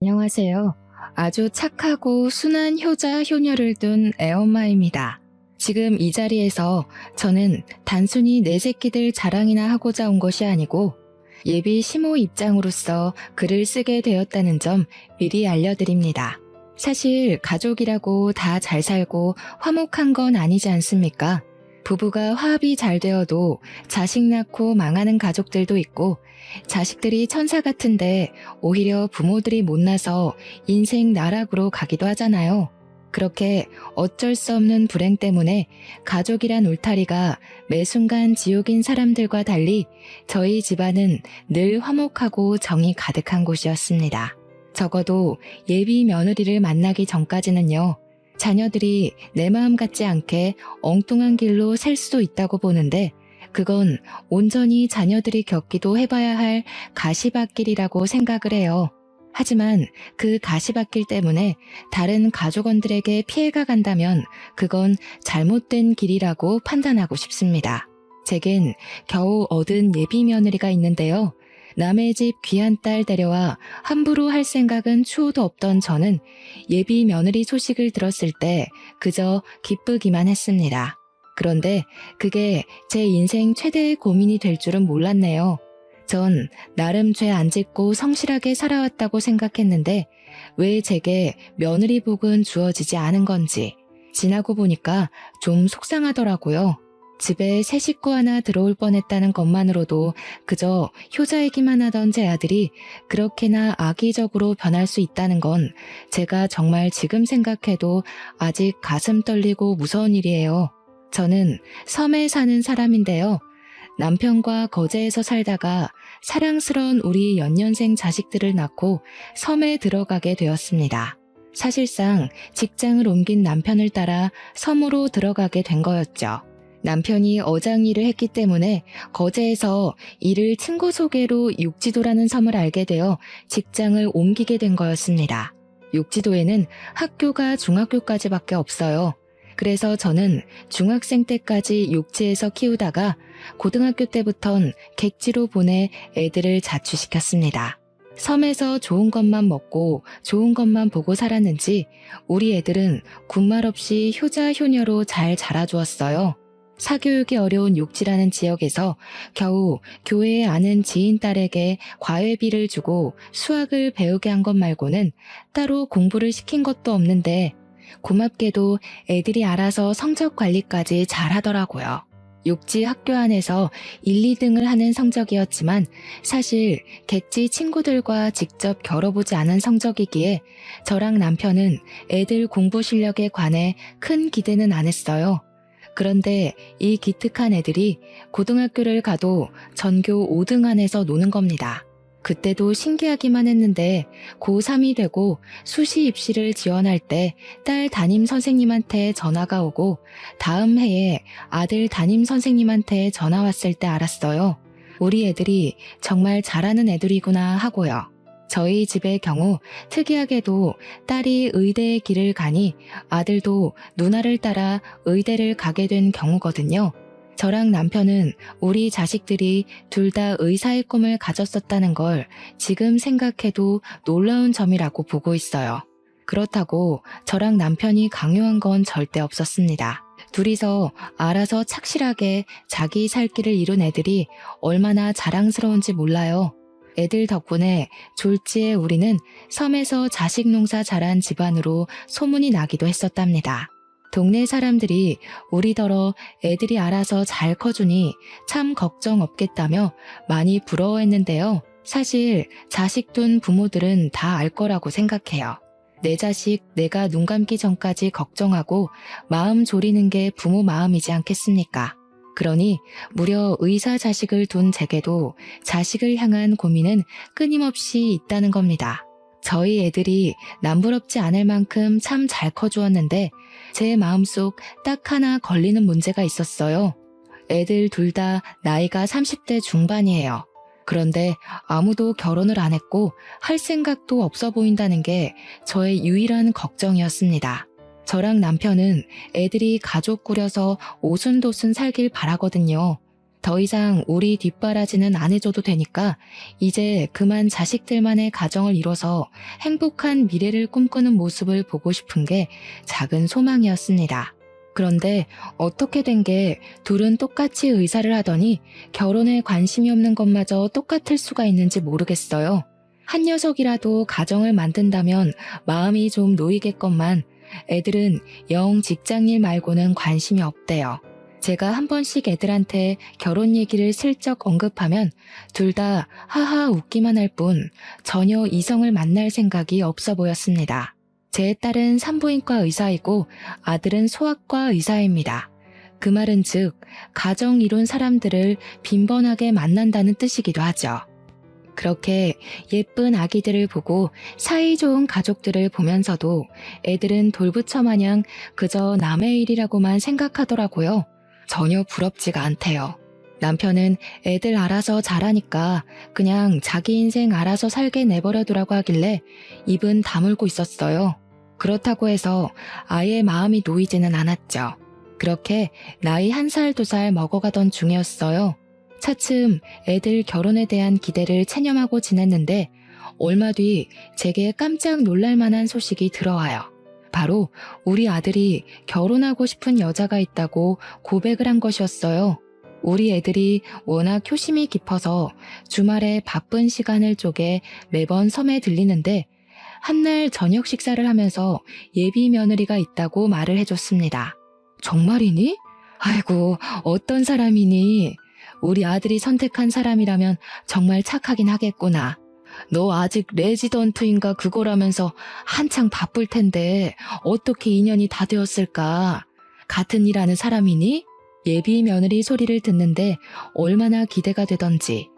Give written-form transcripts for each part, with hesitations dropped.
안녕하세요. 아주 착하고 순한 효자 효녀를 둔 애엄마입니다. 지금 이 자리에서 저는 단순히 내 새끼들 자랑이나 하고자 온 것이 아니고 예비 시모 입장으로서 글을 쓰게 되었다는 점 미리 알려드립니다. 사실 가족이라고 다 잘 살고 화목한 건 아니지 않습니까? 부부가 화합이 잘 되어도 자식 낳고 망하는 가족들도 있고, 자식들이 천사 같은데 오히려 부모들이 못나서 인생 나락으로 가기도 하잖아요. 그렇게 어쩔 수 없는 불행 때문에 가족이란 울타리가 매 순간 지옥인 사람들과 달리 저희 집안은 늘 화목하고 정이 가득한 곳이었습니다. 적어도 예비 며느리를 만나기 전까지는요. 자녀들이 내 마음 같지 않게 엉뚱한 길로 셀 수도 있다고 보는데, 그건 온전히 자녀들이 겪기도 해봐야 할 가시밭길이라고 생각을 해요. 하지만 그 가시밭길 때문에 다른 가족원들에게 피해가 간다면 그건 잘못된 길이라고 판단하고 싶습니다. 제겐 겨우 얻은 예비 며느리가 있는데요. 남의 집 귀한 딸 데려와 함부로 할 생각은 추호도 없던 저는 예비 며느리 소식을 들었을 때 그저 기쁘기만 했습니다. 그런데 그게 제 인생 최대의 고민이 될 줄은 몰랐네요. 전 나름 죄 안 짓고 성실하게 살아왔다고 생각했는데 왜 제게 며느리 복은 주어지지 않은 건지 지나고 보니까 좀 속상하더라고요. 집에 새 식구 하나 들어올 뻔했다는 것만으로도 그저 효자이기만 하던 제 아들이 그렇게나 악의적으로 변할 수 있다는 건 제가 정말 지금 생각해도 아직 가슴 떨리고 무서운 일이에요. 저는 섬에 사는 사람인데요. 남편과 거제에서 살다가 사랑스러운 우리 연년생 자식들을 낳고 섬에 들어가게 되었습니다. 사실상 직장을 옮긴 남편을 따라 섬으로 들어가게 된 거였죠. 남편이 어장 일을 했기 때문에 거제에서 일을 친구 소개로 육지도라는 섬을 알게 되어 직장을 옮기게 된 거였습니다. 육지도에는 학교가 중학교까지밖에 없어요. 그래서 저는 중학생 때까지 육지에서 키우다가 고등학교 때부턴 객지로 보내 애들을 자취시켰습니다. 섬에서 좋은 것만 먹고 좋은 것만 보고 살았는지 우리 애들은 군말 없이 효자 효녀로 잘 자라주었어요. 사교육이 어려운 육지라는 지역에서 겨우 교회에 아는 지인 딸에게 과외비를 주고 수학을 배우게 한 것 말고는 따로 공부를 시킨 것도 없는데 고맙게도 애들이 알아서 성적 관리까지 잘 하더라고요. 육지 학교 안에서 1, 2등을 하는 성적이었지만 사실 객지 친구들과 직접 겨뤄보지 않은 성적이기에 저랑 남편은 애들 공부 실력에 관해 큰 기대는 안 했어요. 그런데 이 기특한 애들이 고등학교를 가도 전교 5등 안에서 노는 겁니다. 그때도 신기하기만 했는데 고3이 되고 수시 입시를 지원할 때 딸 담임 선생님한테 전화가 오고 다음 해에 아들 담임 선생님한테 전화 왔을 때 알았어요. 우리 애들이 정말 잘하는 애들이구나 하고요. 저희 집의 경우 특이하게도 딸이 의대의 길을 가니 아들도 누나를 따라 의대를 가게 된 경우거든요. 저랑 남편은 우리 자식들이 둘 다 의사의 꿈을 가졌었다는 걸 지금 생각해도 놀라운 점이라고 보고 있어요. 그렇다고 저랑 남편이 강요한 건 절대 없었습니다. 둘이서 알아서 착실하게 자기 살 길을 이룬 애들이 얼마나 자랑스러운지 몰라요. 애들 덕분에 졸지에 우리는 섬에서 자식 농사 잘한 집안으로 소문이 나기도 했었답니다. 동네 사람들이 우리더러 애들이 알아서 잘 커주니 참 걱정 없겠다며 많이 부러워했는데요. 사실 자식 둔 부모들은 다 알 거라고 생각해요. 내 자식 내가 눈 감기 전까지 걱정하고 마음 졸이는 게 부모 마음이지 않겠습니까? 그러니 무려 의사 자식을 둔 제게도 자식을 향한 고민은 끊임없이 있다는 겁니다. 저희 애들이 남부럽지 않을 만큼 참 잘 커주었는데 제 마음속 딱 하나 걸리는 문제가 있었어요. 애들 둘 다 나이가 30대 중반이에요. 그런데 아무도 결혼을 안 했고 할 생각도 없어 보인다는 게 저의 유일한 걱정이었습니다. 저랑 남편은 애들이 가족 꾸려서 오순도순 살길 바라거든요. 더 이상 우리 뒷바라지는 안 해줘도 되니까 이제 그만 자식들만의 가정을 이뤄서 행복한 미래를 꿈꾸는 모습을 보고 싶은 게 작은 소망이었습니다. 그런데 어떻게 된 게 둘은 똑같이 의사를 하더니 결혼에 관심이 없는 것마저 똑같을 수가 있는지 모르겠어요. 한 녀석이라도 가정을 만든다면 마음이 좀 놓이겠건만 애들은 영 직장일 말고는 관심이 없대요. 제가 한 번씩 애들한테 결혼 얘기를 슬쩍 언급하면 둘 다 하하 웃기만 할 뿐 전혀 이성을 만날 생각이 없어 보였습니다. 제 딸은 산부인과 의사이고 아들은 소아과 의사입니다. 그 말은 즉 가정 이룬 사람들을 빈번하게 만난다는 뜻이기도 하죠. 그렇게 예쁜 아기들을 보고 사이좋은 가족들을 보면서도 애들은 돌부처 마냥 그저 남의 일이라고만 생각하더라고요. 전혀 부럽지가 않대요. 남편은 애들 알아서 자라니까 그냥 자기 인생 알아서 살게 내버려두라고 하길래 입은 다물고 있었어요. 그렇다고 해서 아예 마음이 놓이지는 않았죠. 그렇게 나이 1살, 2살 먹어가던 중이었어요. 차츰 애들 결혼에 대한 기대를 체념하고 지냈는데 얼마 뒤 제게 깜짝 놀랄 만한 소식이 들어와요. 바로 우리 아들이 결혼하고 싶은 여자가 있다고 고백을 한 것이었어요. 우리 애들이 워낙 효심이 깊어서 주말에 바쁜 시간을 쪼개 매번 섬에 들리는데 한날 저녁 식사를 하면서 예비 며느리가 있다고 말을 해줬습니다. 정말이니? 아이고, 어떤 사람이니? 우리 아들이 선택한 사람이라면 정말 착하긴 하겠구나. 너 아직 레지던트인가 그거라면서 한창 바쁠 텐데 어떻게 인연이 다 되었을까? 같은 일 하는 사람이니? 예비 며느리 소리를 듣는데 얼마나 기대가 되던지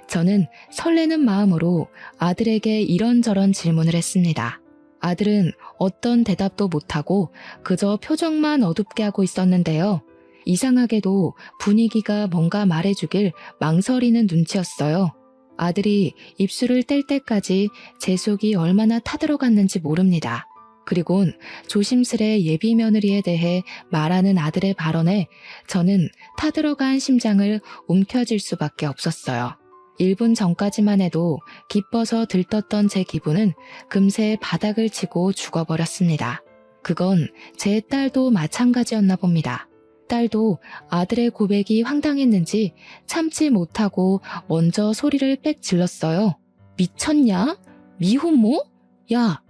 저는 설레는 마음으로 아들에게 이런저런 질문을 했습니다. 아들은 어떤 대답도 못하고 그저 표정만 어둡게 하고 있었는데요. 이상하게도 분위기가 뭔가 말해주길 망설이는 눈치였어요. 아들이 입술을 뗄 때까지 제 속이 얼마나 타들어갔는지 모릅니다. 그리곤 조심스레 예비 며느리에 대해 말하는 아들의 발언에 저는 타들어간 심장을 움켜쥘 수밖에 없었어요. 1분 전까지만 해도 기뻐서 들떴던 제 기분은 금세 바닥을 치고 죽어버렸습니다. 그건 제 딸도 마찬가지였나 봅니다. 딸도 아들의 고백이 황당했는지 참지 못하고 먼저 소리를 빽 질렀어요. 미쳤냐? 미혼모? 야,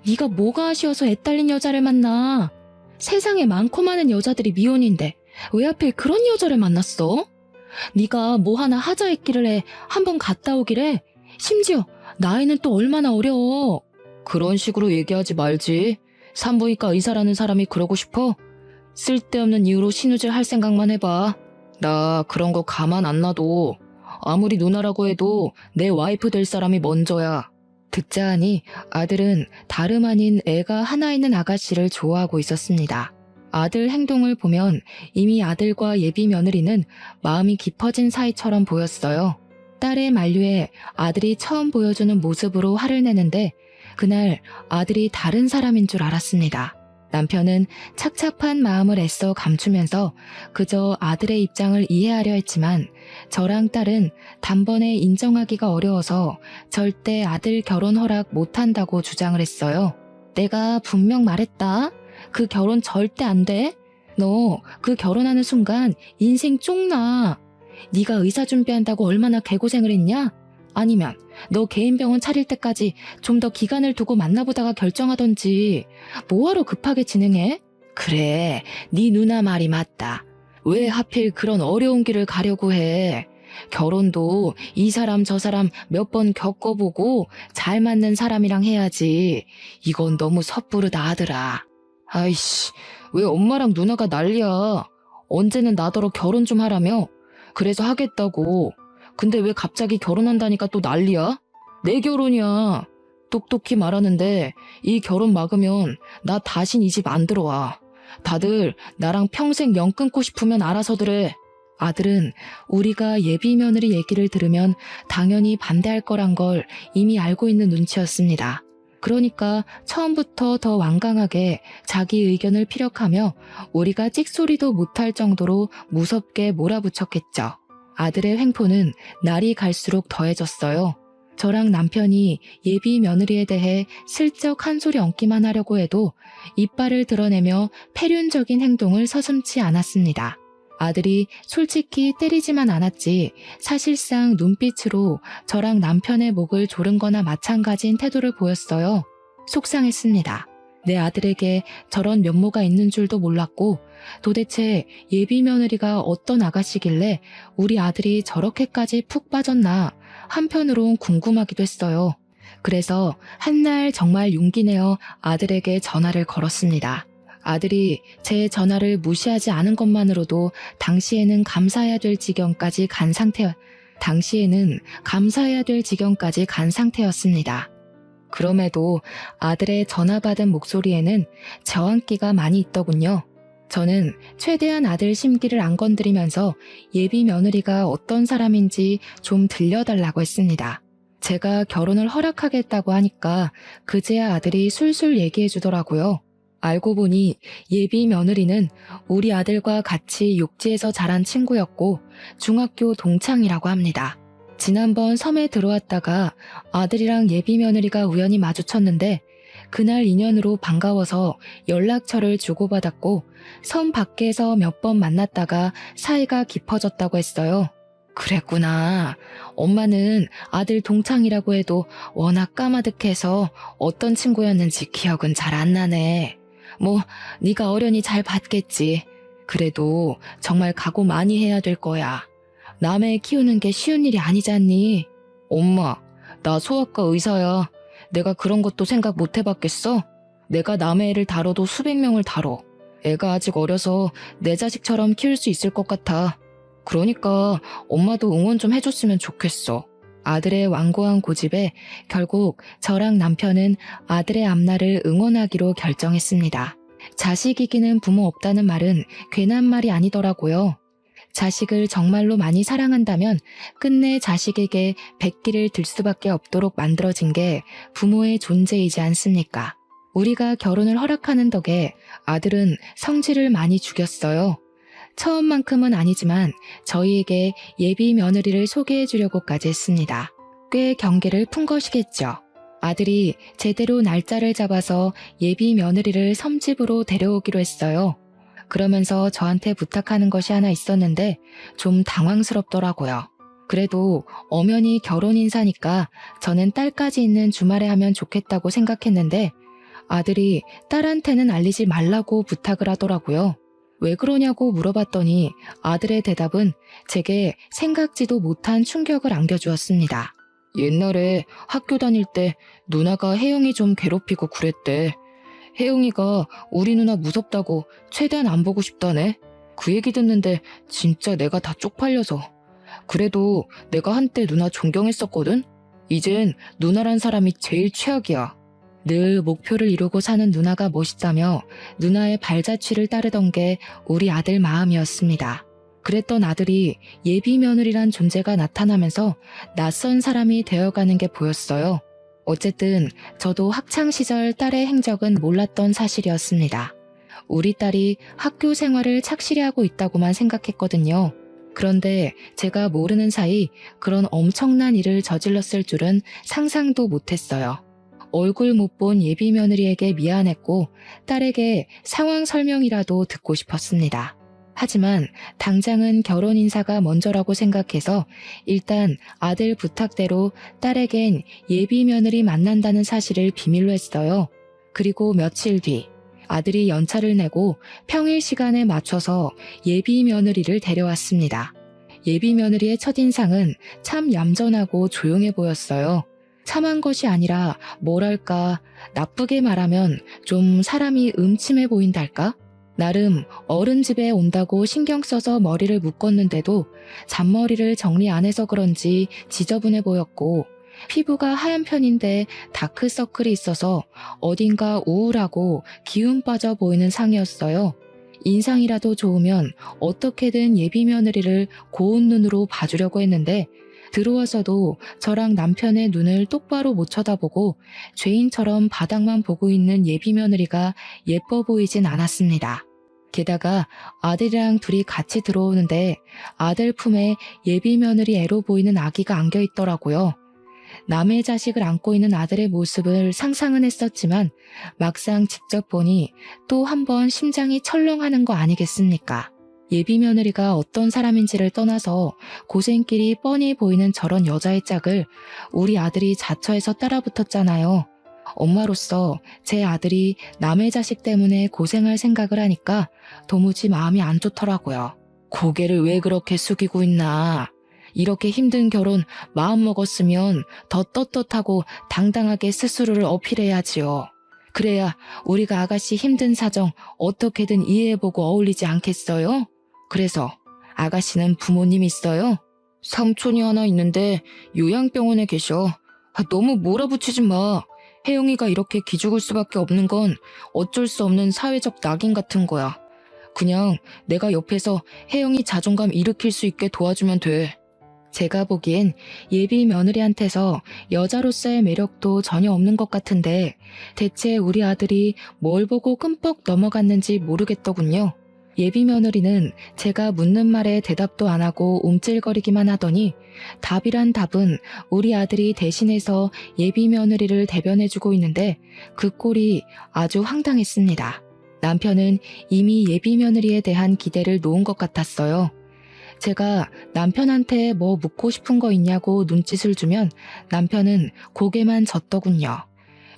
네가 뭐가 아쉬워서 애 딸린 여자를 만나? 세상에 많고 많은 여자들이 미혼인데 왜 하필 그런 여자를 만났어? 네가 뭐 하나 하자 했기를 해 한번 갔다 오기래? 심지어 나이는 또 얼마나 어려워. 그런 식으로 얘기하지 말지. 산부인과 의사라는 사람이 그러고 싶어? 쓸데없는 이유로 신우질 할 생각만 해봐. 나 그런 거 가만 안 놔둬. 아무리 누나라고 해도 내 와이프 될 사람이 먼저야. 듣자 하니 아들은 다름 아닌 애가 하나 있는 아가씨를 좋아하고 있었습니다. 아들 행동을 보면 이미 아들과 예비 며느리는 마음이 깊어진 사이처럼 보였어요. 딸의 만류에 아들이 처음 보여주는 모습으로 화를 내는데 그날 아들이 다른 사람인 줄 알았습니다. 남편은 착잡한 마음을 애써 감추면서 그저 아들의 입장을 이해하려 했지만 저랑 딸은 단번에 인정하기가 어려워서 절대 아들 결혼 허락 못한다고 주장을 했어요. 내가 분명 말했다. 그 결혼 절대 안 돼. 너 그 결혼하는 순간 인생 쪽나. 네가 의사 준비한다고 얼마나 개고생을 했냐? 아니면 너 개인 병원 차릴 때까지 좀 더 기간을 두고 만나보다가 결정하던지 뭐하러 급하게 진행해? 그래, 네 누나 말이 맞다. 왜 하필 그런 어려운 길을 가려고 해? 결혼도 이 사람 저 사람 몇 번 겪어보고 잘 맞는 사람이랑 해야지. 이건 너무 섣부르다 아들아. 아이씨, 왜 엄마랑 누나가 난리야. 언제는 나더러 결혼 좀 하라며? 그래서 하겠다고. 근데 왜 갑자기 결혼한다니까 또 난리야? 내 결혼이야. 똑똑히 말하는데 이 결혼 막으면 나 다신 이 집 안 들어와. 다들 나랑 평생 연 끊고 싶으면 알아서들 해. 아들은 우리가 예비 며느리 얘기를 들으면 당연히 반대할 거란 걸 이미 알고 있는 눈치였습니다. 그러니까 처음부터 더 완강하게 자기 의견을 피력하며 우리가 찍소리도 못할 정도로 무섭게 몰아붙였겠죠. 아들의 횡포는 날이 갈수록 더해졌어요. 저랑 남편이 예비 며느리에 대해 슬쩍 한 소리 얹기만 하려고 해도 이빨을 드러내며 패륜적인 행동을 서슴지 않았습니다. 아들이 솔직히 때리지만 않았지 사실상 눈빛으로 저랑 남편의 목을 조른 거나 마찬가지인 태도를 보였어요. 속상했습니다. 내 아들에게 저런 면모가 있는 줄도 몰랐고 도대체 예비 며느리가 어떤 아가씨길래 우리 아들이 저렇게까지 푹 빠졌나 한편으론 궁금하기도 했어요. 그래서 한날 정말 용기 내어 아들에게 전화를 걸었습니다. 아들이 제 전화를 무시하지 않은 것만으로도 당시에는 감사해야 될 지경까지 간 상태였습니다. 그럼에도 아들의 전화 받은 목소리에는 저항기가 많이 있더군요. 저는 최대한 아들 심기를 안 건드리면서 예비 며느리가 어떤 사람인지 좀 들려달라고 했습니다. 제가 결혼을 허락하겠다고 하니까 그제야 아들이 술술 얘기해 주더라고요. 알고 보니 예비 며느리는 우리 아들과 같이 육지에서 자란 친구였고 중학교 동창이라고 합니다. 지난번 섬에 들어왔다가 아들이랑 예비 며느리가 우연히 마주쳤는데 그날 인연으로 반가워서 연락처를 주고받았고 섬 밖에서 몇 번 만났다가 사이가 깊어졌다고 했어요. 그랬구나. 엄마는 아들 동창이라고 해도 워낙 까마득해서 어떤 친구였는지 기억은 잘 안 나네. 뭐 네가 어련히 잘 봤겠지. 그래도 정말 각오 많이 해야 될 거야. 남애 키우는 게 쉬운 일이 아니잖니. 엄마, 나 소아과 의사야. 내가 그런 것도 생각 못 해봤겠어? 내가 남의 애를 다뤄도 수백 명을 다뤄. 애가 아직 어려서 내 자식처럼 키울 수 있을 것 같아. 그러니까 엄마도 응원 좀 해줬으면 좋겠어. 아들의 완고한 고집에 결국 저랑 남편은 아들의 앞날을 응원하기로 결정했습니다. 자식 이기는 부모 없다는 말은 괜한 말이 아니더라고요. 자식을 정말로 많이 사랑한다면 끝내 자식에게 백기를 들 수밖에 없도록 만들어진 게 부모의 존재이지 않습니까? 우리가 결혼을 허락하는 덕에 아들은 성질을 많이 죽였어요. 처음만큼은 아니지만 저희에게 예비 며느리를 소개해 주려고까지 했습니다. 꽤 경계를 푼 것이겠죠. 아들이 제대로 날짜를 잡아서 예비 며느리를 섬집으로 데려오기로 했어요. 그러면서 저한테 부탁하는 것이 하나 있었는데 좀 당황스럽더라고요. 그래도 엄연히 결혼 인사니까 저는 딸까지 있는 주말에 하면 좋겠다고 생각했는데 아들이 딸한테는 알리지 말라고 부탁을 하더라고요. 왜 그러냐고 물어봤더니 아들의 대답은 제게 생각지도 못한 충격을 안겨주었습니다. 옛날에 학교 다닐 때 누나가 혜영이 좀 괴롭히고 그랬대. 혜영이가 우리 누나 무섭다고 최대한 안 보고 싶다네. 그 얘기 듣는데 진짜 내가 다 쪽팔려서. 그래도 내가 한때 누나 존경했었거든? 이젠 누나란 사람이 제일 최악이야. 늘 목표를 이루고 사는 누나가 멋있다며 누나의 발자취를 따르던 게 우리 아들 마음이었습니다. 그랬던 아들이 예비 며느리란 존재가 나타나면서 낯선 사람이 되어가는 게 보였어요. 어쨌든 저도 학창시절 딸의 행적은 몰랐던 사실이었습니다. 우리 딸이 학교 생활을 착실히 하고 있다고만 생각했거든요. 그런데 제가 모르는 사이 그런 엄청난 일을 저질렀을 줄은 상상도 못했어요. 얼굴 못 본 예비 며느리에게 미안했고 딸에게 상황 설명이라도 듣고 싶었습니다. 하지만 당장은 결혼 인사가 먼저라고 생각해서 일단 아들 부탁대로 딸에겐 예비 며느리 만난다는 사실을 비밀로 했어요. 그리고 며칠 뒤 아들이 연차를 내고 평일 시간에 맞춰서 예비 며느리를 데려왔습니다. 예비 며느리의 첫인상은 참 얌전하고 조용해 보였어요. 참한 것이 아니라 뭐랄까 나쁘게 말하면 좀 사람이 음침해 보인달까? 나름 어른 집에 온다고 신경 써서 머리를 묶었는데도 잔머리를 정리 안 해서 그런지 지저분해 보였고 피부가 하얀 편인데 다크서클이 있어서 어딘가 우울하고 기운 빠져 보이는 상이었어요. 인상이라도 좋으면 어떻게든 예비 며느리를 고운 눈으로 봐주려고 했는데 들어와서도 저랑 남편의 눈을 똑바로 못 쳐다보고 죄인처럼 바닥만 보고 있는 예비 며느리가 예뻐 보이진 않았습니다. 게다가 아들이랑 둘이 같이 들어오는데 아들 품에 예비 며느리 애로 보이는 아기가 안겨 있더라고요. 남의 자식을 안고 있는 아들의 모습을 상상은 했었지만 막상 직접 보니 또 한 번 심장이 철렁하는 거 아니겠습니까? 예비 며느리가 어떤 사람인지를 떠나서 고생길이 뻔히 보이는 저런 여자의 짝을 우리 아들이 자처해서 따라붙었잖아요. 엄마로서 제 아들이 남의 자식 때문에 고생할 생각을 하니까 도무지 마음이 안 좋더라고요. 고개를 왜 그렇게 숙이고 있나. 이렇게 힘든 결혼 마음먹었으면 더 떳떳하고 당당하게 스스로를 어필해야지요. 그래야 우리가 아가씨 힘든 사정 어떻게든 이해해보고 어울리지 않겠어요? 그래서 아가씨는 부모님 있어요? 삼촌이 하나 있는데 요양병원에 계셔. 너무 몰아붙이지 마. 혜영이가 이렇게 기죽을 수밖에 없는 건 어쩔 수 없는 사회적 낙인 같은 거야. 그냥 내가 옆에서 혜영이 자존감 일으킬 수 있게 도와주면 돼. 제가 보기엔 예비 며느리한테서 여자로서의 매력도 전혀 없는 것 같은데 대체 우리 아들이 뭘 보고 끔뻑 넘어갔는지 모르겠더군요. 예비 며느리는 제가 묻는 말에 대답도 안 하고 움찔거리기만 하더니 답이란 답은 우리 아들이 대신해서 예비 며느리를 대변해주고 있는데 그 꼴이 아주 황당했습니다. 남편은 이미 예비 며느리에 대한 기대를 놓은 것 같았어요. 제가 남편한테 뭐 묻고 싶은 거 있냐고 눈짓을 주면 남편은 고개만 젓더군요.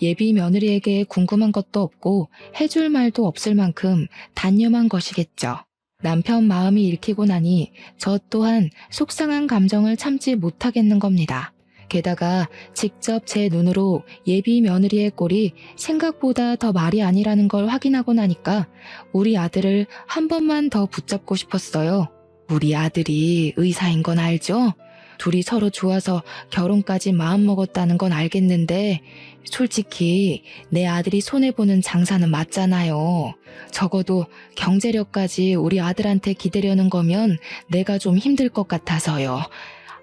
예비 며느리에게 궁금한 것도 없고 해줄 말도 없을 만큼 단념한 것이겠죠. 남편 마음이 읽히고 나니 저 또한 속상한 감정을 참지 못하겠는 겁니다. 게다가 직접 제 눈으로 예비 며느리의 꼴이 생각보다 더 말이 아니라는 걸 확인하고 나니까 우리 아들을 한 번만 더 붙잡고 싶었어요. 우리 아들이 의사인 건 알죠? 둘이 서로 좋아서 결혼까지 마음먹었다는 건 알겠는데 솔직히 내 아들이 손해보는 장사는 맞잖아요. 적어도 경제력까지 우리 아들한테 기대려는 거면 내가 좀 힘들 것 같아서요.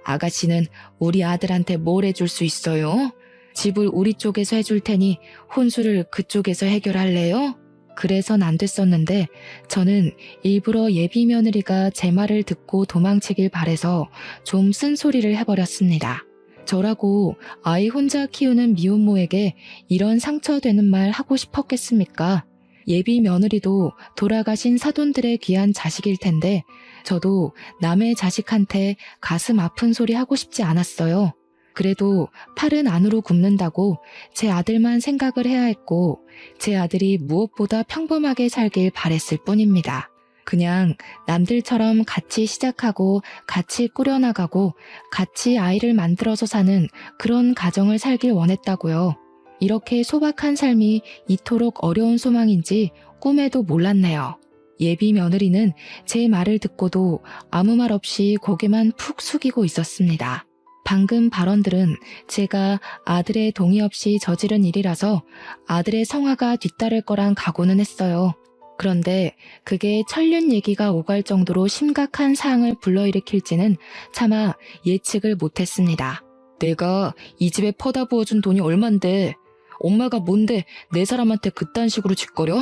아가씨는 우리 아들한테 뭘 해줄 수 있어요? 집을 우리 쪽에서 해줄 테니 혼수를 그쪽에서 해결할래요? 그래선 안 됐었는데 저는 일부러 예비 며느리가 제 말을 듣고 도망치길 바래서 좀 쓴소리를 해버렸습니다. 저라고 아이 혼자 키우는 미혼모에게 이런 상처되는 말 하고 싶었겠습니까? 예비 며느리도 돌아가신 사돈들의 귀한 자식일 텐데 저도 남의 자식한테 가슴 아픈 소리 하고 싶지 않았어요. 그래도 팔은 안으로 굽는다고 제 아들만 생각을 해야 했고 제 아들이 무엇보다 평범하게 살길 바랬을 뿐입니다. 그냥 남들처럼 같이 시작하고 같이 꾸려나가고 같이 아이를 만들어서 사는 그런 가정을 살길 원했다고요. 이렇게 소박한 삶이 이토록 어려운 소망인지 꿈에도 몰랐네요. 예비 며느리는 제 말을 듣고도 아무 말 없이 고개만 푹 숙이고 있었습니다. 방금 발언들은 제가 아들의 동의 없이 저지른 일이라서 아들의 성화가 뒤따를 거란 각오는 했어요. 그런데 그게 천륜 얘기가 오갈 정도로 심각한 사항을 불러일으킬지는 차마 예측을 못했습니다. 내가 이 집에 퍼다 부어준 돈이 얼만데 엄마가 뭔데 내 사람한테 그딴 식으로 짓거려?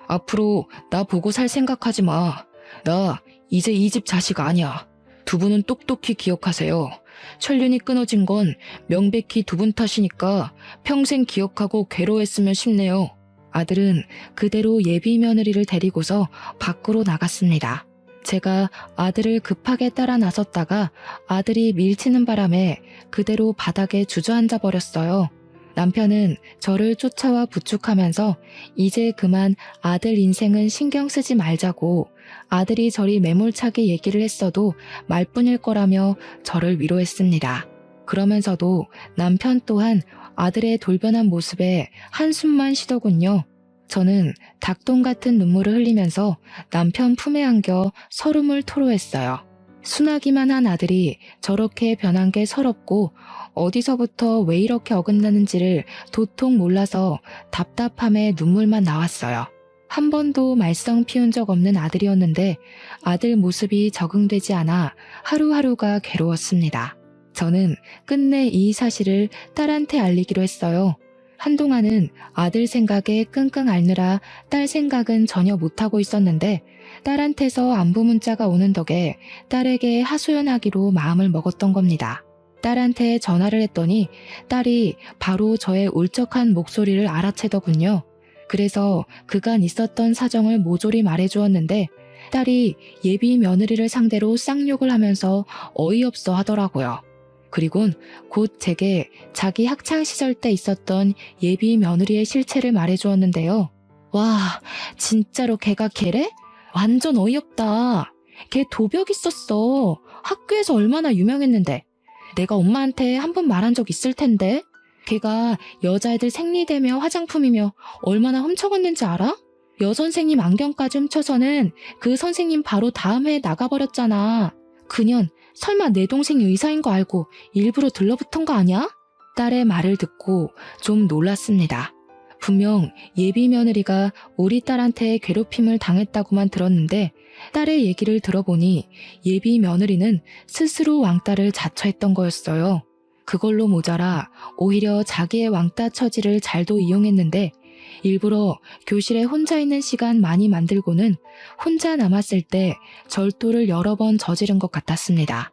앞으로 나 보고 살 생각하지 마. 나 이제 이 집 자식 아니야. 두 분은 똑똑히 기억하세요. 천륜이 끊어진 건 명백히 두 분 탓이니까 평생 기억하고 괴로워했으면 싶네요. 아들은 그대로 예비 며느리를 데리고서 밖으로 나갔습니다. 제가 아들을 급하게 따라 나섰다가 아들이 밀치는 바람에 그대로 바닥에 주저앉아 버렸어요. 남편은 저를 쫓아와 부축하면서 이제 그만 아들 인생은 신경 쓰지 말자고 아들이 저리 매몰차게 얘기를 했어도 말뿐일 거라며 저를 위로했습니다. 그러면서도 남편 또한 아들의 돌변한 모습에 한숨만 쉬더군요. 저는 닭똥 같은 눈물을 흘리면서 남편 품에 안겨 서름을 토로했어요. 순하기만 한 아들이 저렇게 변한 게 서럽고 어디서부터 왜 이렇게 어긋나는지를 도통 몰라서 답답함에 눈물만 나왔어요. 한 번도 말썽 피운 적 없는 아들이었는데 아들 모습이 적응되지 않아 하루하루가 괴로웠습니다. 저는 끝내 이 사실을 딸한테 알리기로 했어요. 한동안은 아들 생각에 끙끙 앓느라 딸 생각은 전혀 못하고 있었는데 딸한테서 안부 문자가 오는 덕에 딸에게 하소연하기로 마음을 먹었던 겁니다. 딸한테 전화를 했더니 딸이 바로 저의 울적한 목소리를 알아채더군요. 그래서 그간 있었던 사정을 모조리 말해주었는데 딸이 예비 며느리를 상대로 쌍욕을 하면서 어이없어 하더라고요. 그리곤 곧 제게 자기 학창시절 때 있었던 예비 며느리의 실체를 말해주었는데요. 와, 진짜로 걔가 걔래? 완전 어이없다. 걔 도벽 있었어. 학교에서 얼마나 유명했는데. 내가 엄마한테 한 번 말한 적 있을 텐데. 걔가 여자애들 생리대며 화장품이며 얼마나 훔쳐갔는지 알아? 여선생님 안경까지 훔쳐서는 그 선생님 바로 다음 해에 나가버렸잖아. 그년 설마 내 동생이 의사인 거 알고 일부러 들러붙은 거 아니야? 딸의 말을 듣고 좀 놀랐습니다. 분명 예비 며느리가 우리 딸한테 괴롭힘을 당했다고만 들었는데 딸의 얘기를 들어보니 예비 며느리는 스스로 왕따를 자처했던 거였어요. 그걸로 모자라 오히려 자기의 왕따 처지를 잘도 이용했는데 일부러 교실에 혼자 있는 시간 많이 만들고는 혼자 남았을 때 절도를 여러 번 저지른 것 같았습니다.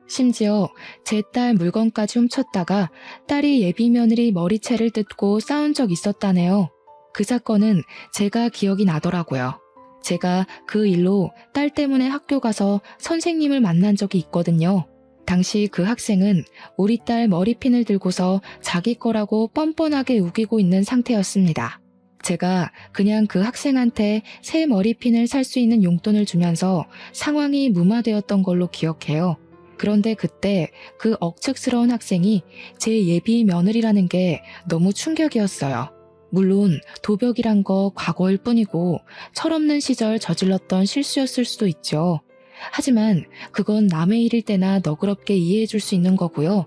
심지어 제 딸 물건까지 훔쳤다가 딸이 예비 며느리 머리채를 뜯고 싸운 적 있었다네요. 그 사건은 제가 기억이 나더라고요. 제가 그 일로 딸 때문에 학교 가서 선생님을 만난 적이 있거든요. 당시 그 학생은 우리 딸 머리핀을 들고서 자기 거라고 뻔뻔하게 우기고 있는 상태였습니다. 제가 그냥 그 학생한테 새 머리핀을 살 수 있는 용돈을 주면서 상황이 무마되었던 걸로 기억해요. 그런데 그때 그 억측스러운 학생이 제 예비 며느리라는 게 너무 충격이었어요. 물론 도벽이란 거 과거일 뿐이고 철없는 시절 저질렀던 실수였을 수도 있죠. 하지만 그건 남의 일일 때나 너그럽게 이해해 줄 수 있는 거고요.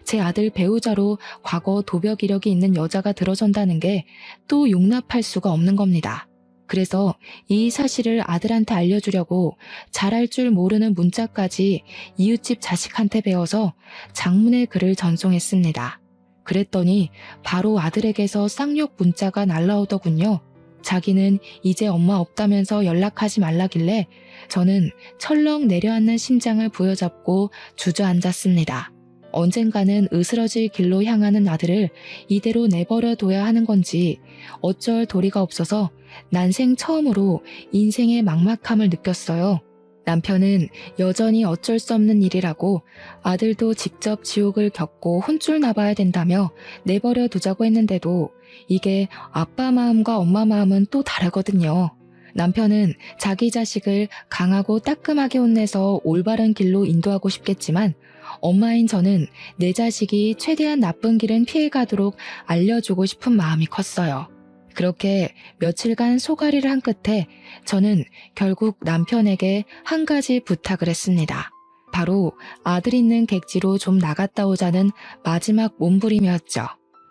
제 아들 배우자로 과거 도벽 이력이 있는 여자가 들어선다는 게 또 용납할 수가 없는 겁니다. 그래서 이 사실을 아들한테 알려주려고 잘할 줄 모르는 문자까지 이웃집 자식한테 배워서 장문의 글을 전송했습니다. 그랬더니 바로 아들에게서 쌍욕 문자가 날라오더군요. 자기는 이제 엄마 없다면서 연락하지 말라길래 저는 철렁 내려앉는 심장을 부여잡고 주저앉았습니다. 언젠가는 으스러질 길로 향하는 아들을 이대로 내버려 둬야 하는 건지 어쩔 도리가 없어서 난생 처음으로 인생의 막막함을 느꼈어요. 남편은 여전히 어쩔 수 없는 일이라고 아들도 직접 지옥을 겪고 혼쭐 나봐야 된다며 내버려 두자고 했는데도 이게 아빠 마음과 엄마 마음은 또 다르거든요. 남편은 자기 자식을 강하고 따끔하게 혼내서 올바른 길로 인도하고 싶겠지만 엄마인 저는 내 자식이 최대한 나쁜 길은 피해가도록 알려주고 싶은 마음이 컸어요. 그렇게 며칠간 소가리를 한 끝에 저는 결국 남편에게 한 가지 부탁을 했습니다. 바로 아들 있는 객지로 좀 나갔다 오자는 마지막 몸부림이었죠.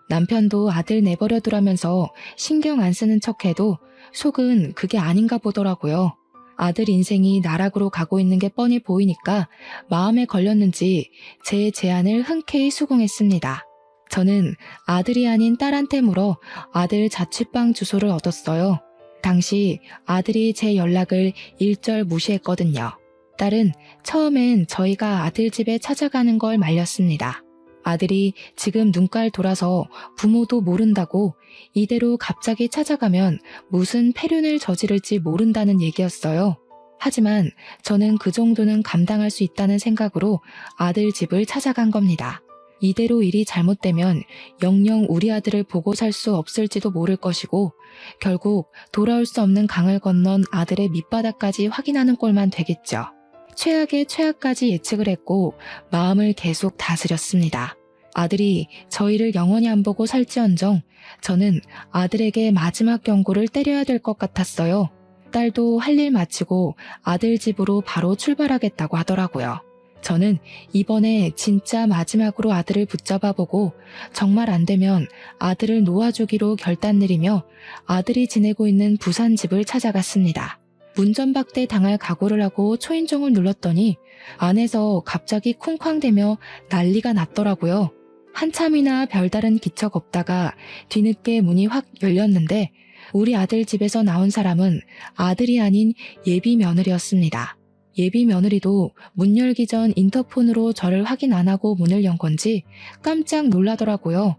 남편도 아들 내버려 두라면서 신경 안 쓰는 척해도 속은 그게 아닌가 보더라고요. 아들 인생이 나락으로 가고 있는 게 뻔히 보이니까 마음에 걸렸는지 제 제안을 흔쾌히 수긍했습니다. 저는 아들이 아닌 딸한테 물어 아들 자취방 주소를 얻었어요. 당시 아들이 제 연락을 일절 무시했거든요. 딸은 처음엔 저희가 아들 집에 찾아가는 걸 말렸습니다. 아들이 지금 눈깔 돌아서 부모도 모른다고 이대로 갑자기 찾아가면 무슨 폐륜을 저지를지 모른다는 얘기였어요. 하지만 저는 그 정도는 감당할 수 있다는 생각으로 아들 집을 찾아간 겁니다. 이대로 일이 잘못되면 영영 우리 아들을 보고 살 수 없을지도 모를 것이고 결국 돌아올 수 없는 강을 건넌 아들의 밑바닥까지 확인하는 꼴만 되겠죠. 최악의 최악까지 예측을 했고 마음을 계속 다스렸습니다. 아들이 저희를 영원히 안 보고 살지언정 저는 아들에게 마지막 경고를 때려야 될 것 같았어요. 딸도 할 일 마치고 아들 집으로 바로 출발하겠다고 하더라고요. 저는 이번에 진짜 마지막으로 아들을 붙잡아보고 정말 안 되면 아들을 놓아주기로 결단 내리며 아들이 지내고 있는 부산 집을 찾아갔습니다. 문전박대 당할 각오를 하고 초인종을 눌렀더니 안에서 갑자기 쿵쾅대며 난리가 났더라고요. 한참이나 별다른 기척 없다가 뒤늦게 문이 확 열렸는데 우리 아들 집에서 나온 사람은 아들이 아닌 예비 며느리였습니다. 예비 며느리도 문 열기 전 인터폰으로 저를 확인 안 하고 문을 연 건지 깜짝 놀라더라고요.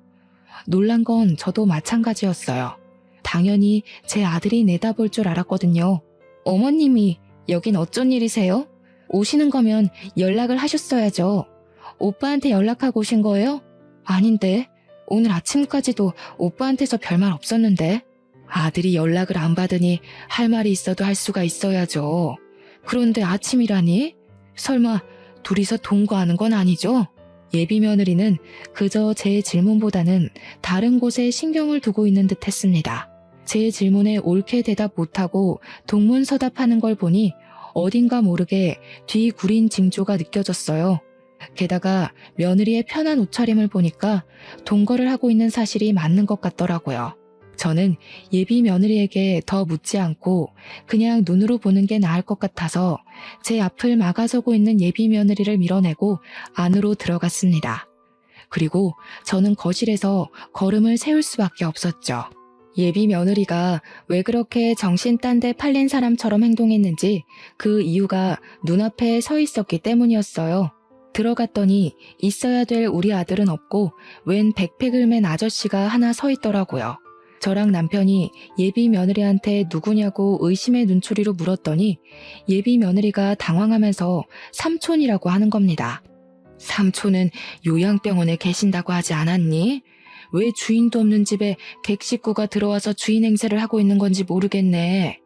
놀란 건 저도 마찬가지였어요. 당연히 제 아들이 내다볼 줄 알았거든요. 어머님이 여긴 어쩐 일이세요? 오시는 거면 연락을 하셨어야죠. 오빠한테 연락하고 오신 거예요? 아닌데. 오늘 아침까지도 오빠한테서 별말 없었는데. 아들이 연락을 안 받으니 할 말이 있어도 할 수가 있어야죠. 그런데 아침이라니? 설마 둘이서 동거하는 건 아니죠? 예비 며느리는 그저 제 질문보다는 다른 곳에 신경을 두고 있는 듯 했습니다. 제 질문에 옳게 대답 못하고 동문서답하는 걸 보니 어딘가 모르게 뒤구린 징조가 느껴졌어요. 게다가 며느리의 편한 옷차림을 보니까 동거를 하고 있는 사실이 맞는 것 같더라고요. 저는 예비 며느리에게 더 묻지 않고 그냥 눈으로 보는 게 나을 것 같아서 제 앞을 막아서고 있는 예비 며느리를 밀어내고 안으로 들어갔습니다. 그리고 저는 거실에서 걸음을 세울 수밖에 없었죠. 예비 며느리가 왜 그렇게 정신 딴 데 팔린 사람처럼 행동했는지 그 이유가 눈앞에 서 있었기 때문이었어요. 들어갔더니 있어야 될 우리 아들은 없고 웬 백팩을 맨 아저씨가 하나 서 있더라고요. 저랑 남편이 예비 며느리한테 누구냐고 의심의 눈초리로 물었더니 예비 며느리가 당황하면서 삼촌이라고 하는 겁니다. 삼촌은 요양병원에 계신다고 하지 않았니? 왜 주인도 없는 집에 객식구가 들어와서 주인 행세를 하고 있는 건지 모르겠네.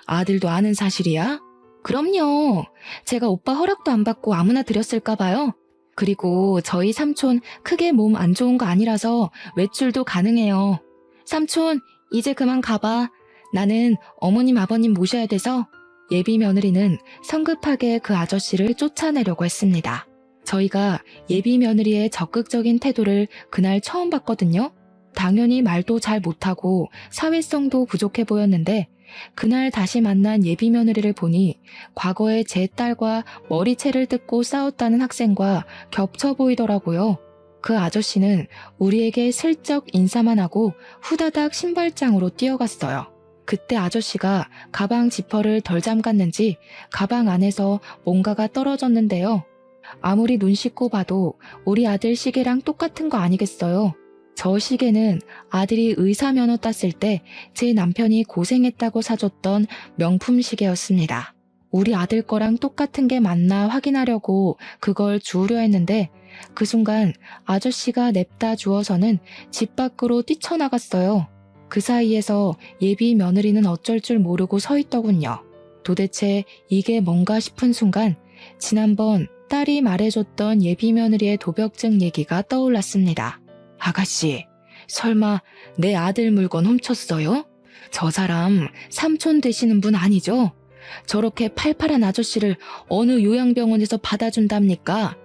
아들도 아는 사실이야? 그럼요. 제가 오빠 허락도 안 받고 아무나 들였을까 봐요. 그리고 저희 삼촌 크게 몸 안 좋은 거 아니라서 외출도 가능해요. 삼촌, 이제 그만 가봐. 나는 어머님 아버님 모셔야 돼서. 예비 며느리는 성급하게 그 아저씨를 쫓아내려고 했습니다. 저희가 예비 며느리의 적극적인 태도를 그날 처음 봤거든요. 당연히 말도 잘 못하고 사회성도 부족해 보였는데 그날 다시 만난 예비 며느리를 보니 과거에 제 딸과 머리채를 뜯고 싸웠다는 학생과 겹쳐 보이더라고요. 그 아저씨는 우리에게 슬쩍 인사만 하고 후다닥 신발장으로 뛰어갔어요. 그때 아저씨가 가방 지퍼를 덜 잠갔는지 가방 안에서 뭔가가 떨어졌는데요. 아무리 눈 씻고 봐도 우리 아들 시계랑 똑같은 거 아니겠어요? 저 시계는 아들이 의사 면허 땄을 때 제 남편이 고생했다고 사줬던 명품 시계였습니다. 우리 아들 거랑 똑같은 게 맞나 확인하려고 그걸 주우려 했는데 그 순간 아저씨가 냅다 주어서는 집 밖으로 뛰쳐나갔어요. 그 사이에서 예비 며느리는 어쩔 줄 모르고 서 있더군요. 도대체 이게 뭔가 싶은 순간 지난번 딸이 말해줬던 예비 며느리의 도벽증 얘기가 떠올랐습니다. 아가씨, 설마 내 아들 물건 훔쳤어요? 저 사람 삼촌 되시는 분 아니죠? 저렇게 팔팔한 아저씨를 어느 요양병원에서 받아준답니까?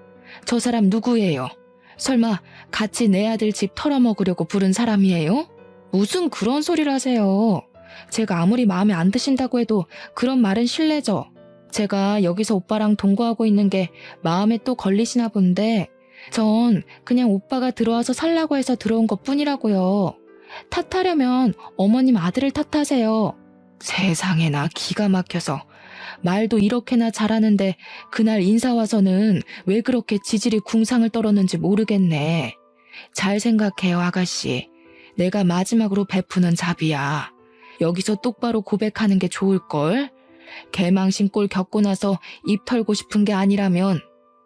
저 사람 누구예요? 설마 같이 내 아들 집 털어먹으려고 부른 사람이에요? 무슨 그런 소리를 하세요. 제가 아무리 마음에 안 드신다고 해도 그런 말은 실례죠. 제가 여기서 오빠랑 동거하고 있는 게 마음에 또 걸리시나 본데 전 그냥 오빠가 들어와서 살라고 해서 들어온 것 뿐이라고요. 탓하려면 어머님 아들을 탓하세요. 세상에나 기가 막혀서. 말도 이렇게나 잘하는데 그날 인사 와서는 왜 그렇게 지질이 궁상을 떨었는지 모르겠네. 잘 생각해요, 아가씨. 내가 마지막으로 베푸는 잡이야. 여기서 똑바로 고백하는 게 좋을걸? 개망신 꼴 겪고 나서 입 털고 싶은 게 아니라면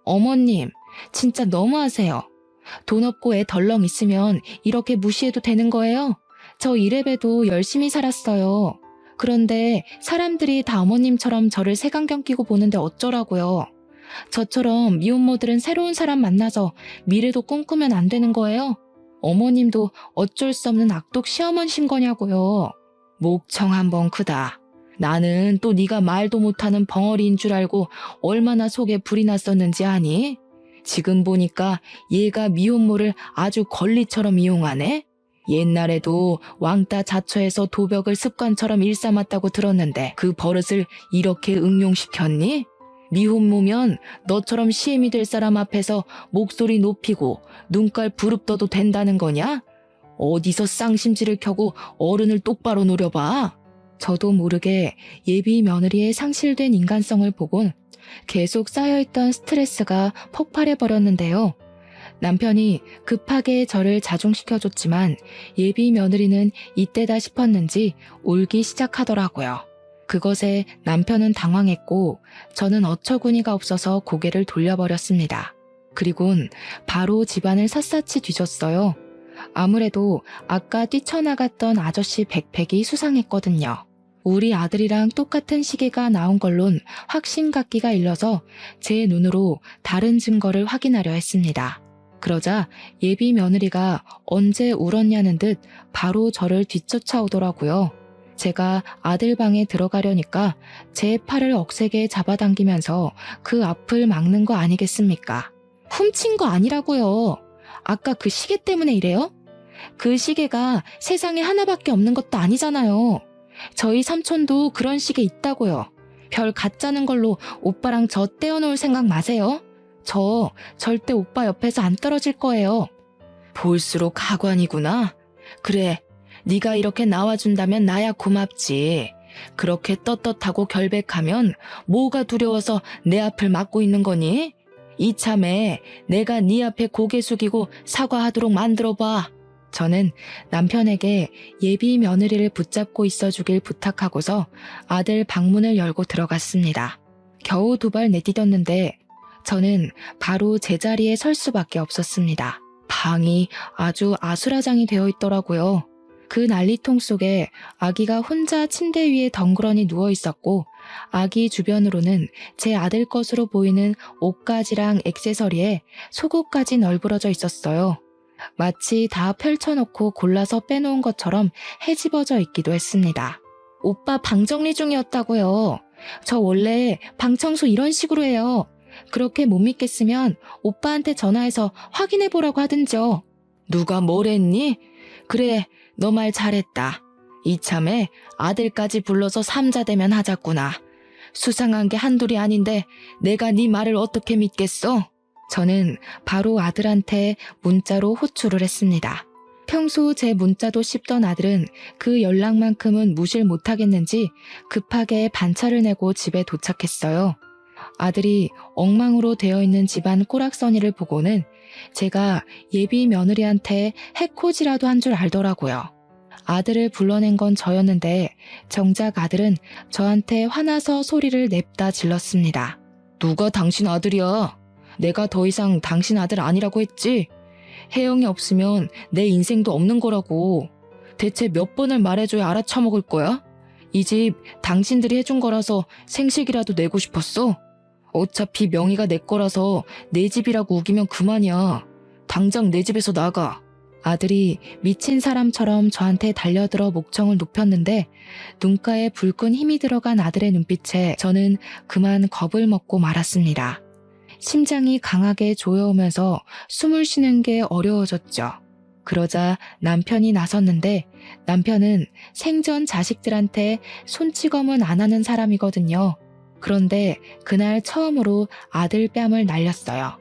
어머님, 진짜 너무하세요. 돈 없고 애 덜렁 있으면 이렇게 무시해도 되는 거예요? 저 이래봬도 열심히 살았어요. 그런데 사람들이 다 어머님처럼 저를 색안경 끼고 보는데 어쩌라고요. 저처럼 미혼모들은 새로운 사람 만나서 미래도 꿈꾸면 안 되는 거예요? 어머님도 어쩔 수 없는 악독 시어머니신 거냐고요. 목청 한번 크다. 나는 또 네가 말도 못하는 벙어리인 줄 알고 얼마나 속에 불이 났었는지 아니? 지금 보니까 얘가 미혼모를 아주 권리처럼 이용하네? 옛날에도 왕따 자처해서 도벽을 습관처럼 일삼았다고 들었는데 그 버릇을 이렇게 응용시켰니? 미혼모면 너처럼 시엠이 될 사람 앞에서 목소리 높이고 눈깔 부릅떠도 된다는 거냐? 어디서 쌍심지를 켜고 어른을 똑바로 노려봐. 저도 모르게 예비 며느리의 상실된 인간성을 보곤 계속 쌓여있던 스트레스가 폭발해버렸는데요. 남편이 급하게 저를 자중시켜줬지만 예비 며느리는 이때다 싶었는지 울기 시작하더라고요. 그것에 남편은 당황했고 저는 어처구니가 없어서 고개를 돌려버렸습니다. 그리곤 바로 집안을 샅샅이 뒤졌어요. 아무래도 아까 뛰쳐나갔던 아저씨 백팩이 수상했거든요. 우리 아들이랑 똑같은 시계가 나온 걸론 확신갖기가 일러서 제 눈으로 다른 증거를 확인하려 했습니다. 그러자 예비 며느리가 언제 울었냐는 듯 바로 저를 뒤쫓아오더라고요. 제가 아들 방에 들어가려니까 제 팔을 억세게 잡아당기면서 그 앞을 막는 거 아니겠습니까? 훔친 거 아니라고요. 아까 그 시계 때문에 이래요? 그 시계가 세상에 하나밖에 없는 것도 아니잖아요. 저희 삼촌도 그런 시계 있다고요. 별 가짜는 걸로 오빠랑 저 떼어놓을 생각 마세요. 저 절대 오빠 옆에서 안 떨어질 거예요. 볼수록 가관이구나. 그래, 네가 이렇게 나와준다면 나야 고맙지. 그렇게 떳떳하고 결백하면 뭐가 두려워서 내 앞을 막고 있는 거니? 이참에 내가 네 앞에 고개 숙이고 사과하도록 만들어봐. 저는 남편에게 예비 며느리를 붙잡고 있어주길 부탁하고서 아들 방문을 열고 들어갔습니다. 겨우 두 발 내디뎠는데 저는 바로 제자리에 설 수밖에 없었습니다. 방이 아주 아수라장이 되어 있더라고요. 그 난리통 속에 아기가 혼자 침대 위에 덩그러니 누워 있었고 아기 주변으로는 제 아들 것으로 보이는 옷가지랑 액세서리에 속옷까지 널브러져 있었어요. 마치 다 펼쳐놓고 골라서 빼놓은 것처럼 헤집어져 있기도 했습니다. 오빠 방 정리 중이었다고요. 저 원래 방 청소 이런 식으로 해요. 그렇게 못 믿겠으면 오빠한테 전화해서 확인해보라고 하든지요. 누가 뭘 했니? 그래, 너 말 잘했다. 이참에 아들까지 불러서 삼자대면 하자꾸나. 수상한 게 한둘이 아닌데 내가 네 말을 어떻게 믿겠어? 저는 바로 아들한테 문자로 호출을 했습니다. 평소 제 문자도 씹던 아들은 그 연락만큼은 무시를 못하겠는지 급하게 반차를 내고 집에 도착했어요. 아들이 엉망으로 되어 있는 집안 꼬락서니를 보고는 제가 예비 며느리한테 해코지라도 한 줄 알더라고요. 아들을 불러낸 건 저였는데 정작 아들은 저한테 화나서 소리를 냅다 질렀습니다. 누가 당신 아들이야? 내가 더 이상 당신 아들 아니라고 했지? 혜영이 없으면 내 인생도 없는 거라고. 대체 몇 번을 말해줘야 알아쳐먹을 거야? 이 집 당신들이 해준 거라서 생식이라도 내고 싶었어? 어차피 명의가 내 거라서 내 집이라고 우기면 그만이야. 당장 내 집에서 나가. 아들이 미친 사람처럼 저한테 달려들어 목청을 높였는데 눈가에 불끈 힘이 들어간 아들의 눈빛에 저는 그만 겁을 먹고 말았습니다. 심장이 강하게 조여오면서 숨을 쉬는 게 어려워졌죠. 그러자 남편이 나섰는데 남편은 생전 자식들한테 손찌검은 안 하는 사람이거든요. 그런데 그날 처음으로 아들 뺨을 날렸어요.